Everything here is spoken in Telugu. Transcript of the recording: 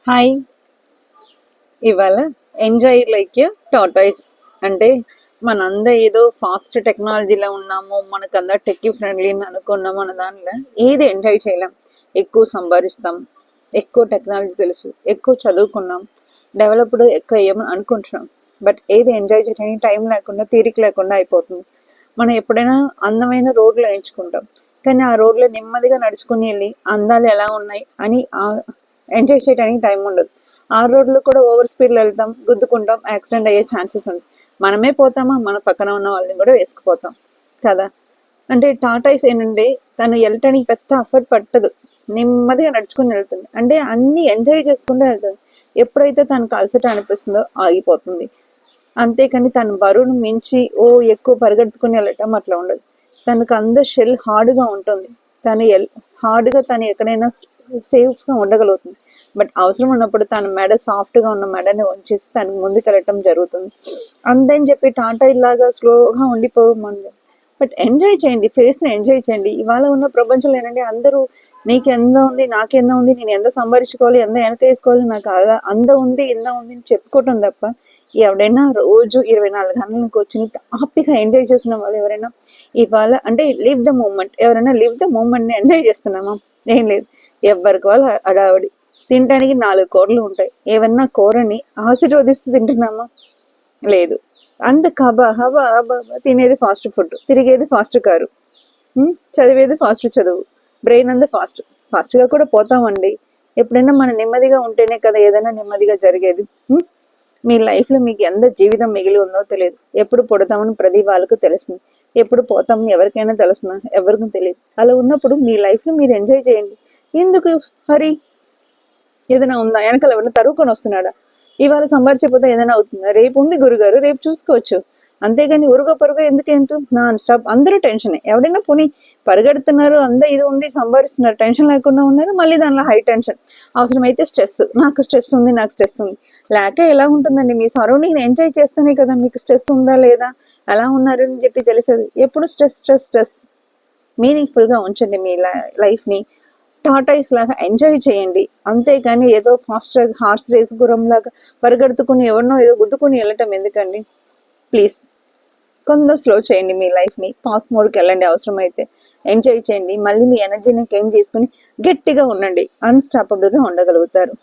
హాయ్. ఇవాళ ఎంజాయ్ లైక్ ఎ టాటాయిస్ అంటే మనందరూ ఏదో ఫాస్ట్ టెక్నాలజీలో ఉన్నాము, మనకందరూ టెక్కి ఫ్రెండ్లీ అని అనుకున్నాం. మన దానిలో ఏది ఎంజాయ్ చేయలేం. ఎక్కువ సంపాదిస్తాం, ఎక్కువ టెక్నాలజీ తెలుసు, ఎక్కువ చదువుకున్నాం, డెవలప్డ్ ఎక్కువ అయ్యామని అనుకుంటున్నాం. బట్ ఏది ఎంజాయ్ చేయడానికి టైం లేకుండా, తీరిక లేకుండా అయిపోతుంది. మనం ఎప్పుడైనా అందమైన రోడ్లు ఎంచుకుంటాం, కానీ ఆ రోడ్లో నెమ్మదిగా నడుచుకుని వెళ్ళి అందాలు ఎలా ఉన్నాయి అని ఎంజాయ్ చేయడానికి టైం ఉండదు. ఆ రోడ్లో కూడా ఓవర్ స్పీడ్లో వెళ్తాం, గుద్దుకుంటాం, యాక్సిడెంట్ అయ్యే ఛాన్సెస్ ఉంది. మనమే పోతామా, మన పక్కన ఉన్న వాళ్ళని కూడా వేసుకుపోతాం కదా. అంటే టాటాయిస్ ఏంటంటే తను వెళ్ళటానికి పెద్ద ఎఫర్ట్ పట్టదు, నెమ్మదిగా నడుచుకుని వెళ్తుంది. అంటే అన్ని ఎంజాయ్ చేసుకుంటూ వెళ్తుంది. ఎప్పుడైతే తనకు అలసట అనిపిస్తుందో ఆగిపోతుంది. అంతేకాని తన బరువును మించి ఎక్కువ పరిగెత్తుకుని వెళ్ళటం అట్లా ఉండదు. తనకు అందరు షెల్ హార్డ్గా ఉంటుంది. తను హార్డ్గా తను ఎక్కడైనా సేఫ్గా ఉండగలుగుతుంది. బట్ అవసరం ఉన్నప్పుడు తన మెడ సాఫ్ట్గా ఉన్న మెడని ఉంచేసి తనకు ముందుకు వెళ్ళటం జరుగుతుంది. అందని చెప్పి టాటా ఇలాగా స్లోగా ఉండిపోమంది. బట్ ఎంజాయ్ చేయండి, ఫేస్ని ఎంజాయ్ చేయండి. ఇవాళ ఉన్న ప్రపంచంలో ఏంటంటే అందరూ నీకు ఎంత ఉంది, నాకెంత ఉంది, నేను ఎంత సంపాదించుకోవాలి, ఎంత వెనక వేసుకోవాలి, నాకు అలా అంద ఉంది, ఇంత ఉంది అని చెప్పుకోవటం తప్ప ఎవడైనా రోజు 24 గంటలకు వచ్చి హ్యాపీగా ఎంజాయ్ చేసిన వాళ్ళు ఎవరైనా ఇవాళ అంటే లివ్ ద మూమెంట్, ఎవరైనా లివ్ ద మూమెంట్ని ఎంజాయ్ చేస్తున్నామా? ఏం లేదు. ఎవరికి వాళ్ళు అడావిడి. తినడానికి 4 కూరలు ఉంటాయి. ఏమన్నా కూరని ఆశీర్వదిస్తూ తింటున్నామా? లేదు. అంత కబా హబా హబా తినేది ఫాస్ట్ ఫుడ్, తిరిగేది ఫాస్ట్ కారు, చదివేది ఫాస్ట్ చదువు, బ్రెయిన్ అంతా ఫాస్ట్గా కూడా పోతామండి. ఎప్పుడైనా మనం నెమ్మదిగా ఉంటేనే కదా ఏదైనా నెమ్మదిగా జరిగేది. మీ లైఫ్లో మీకు ఎంత జీవితం మిగిలి ఉందో తెలియదు. ఎప్పుడు పుడతామని ప్రతి వాళ్ళకు తెలుస్తుంది, ఎప్పుడు పోతామని ఎవరికైనా తెలుస్తుందా? ఎవరికి తెలియదు. అలా ఉన్నప్పుడు మీ లైఫ్లో మీరు ఎంజాయ్ చేయండి. ఎందుకు హరి? ఏదైనా ఉందా? వెనకాల ఎవరైనా తరువుకొని వస్తున్నాడా? ఇవాళ సంపాదించకపోతే ఏదైనా అవుతుందా? రేపు ఉంది గురుగారు, రేపు చూసుకోవచ్చు. అంతేగాని ఉరుగో పరుగో ఎందుకు నాన్ స్టాప్ అందరూ టెన్షన్. ఎవడైనా పోనీ పరిగెడుతున్నారు, అందరూ ఇది ఉంది, సంపాదిస్తున్నారు, టెన్షన్ లేకుండా ఉన్నారు, మళ్ళీ దానిలో హై టెన్షన్. అవసరమైతే స్ట్రెస్, నాకు స్ట్రెస్ ఉంది, నాకు స్ట్రెస్ ఉంది. లేక ఎలా ఉంటుందండి? మీ సరౌండింగ్ ఎంజాయ్ చేస్తేనే కదా మీకు స్ట్రెస్ ఉందా లేదా, ఎలా ఉన్నారు అని చెప్పి తెలిసేది. ఎప్పుడు స్ట్రెస్ స్ట్రెస్ స్ట్రెస్. మీనింగ్ఫుల్గా ఉంచండి మీ లైఫ్ని. టాటాయిస్ లాగా ఎంజాయ్ చేయండి. అంతేగాని ఏదో ఫాస్ట్ హార్స్ రేస్ గురం లాగా పరిగెడుతుకుని ఎవరినో ఏదో గుద్దుకుని వెళ్ళటం ఎందుకండి? ప్లీజ్ కొంచెం స్లో చేయండి మీ లైఫ్ని. పాస్ మోడ్కి వెళ్ళండి. అవసరమైతే ఎంజాయ్ చేయండి. మళ్ళీ మీ ఎనర్జీని గెయిన్ చేసుకుని గట్టిగా ఉండండి. అన్స్టాపబుల్గా ఉండగలుగుతారు.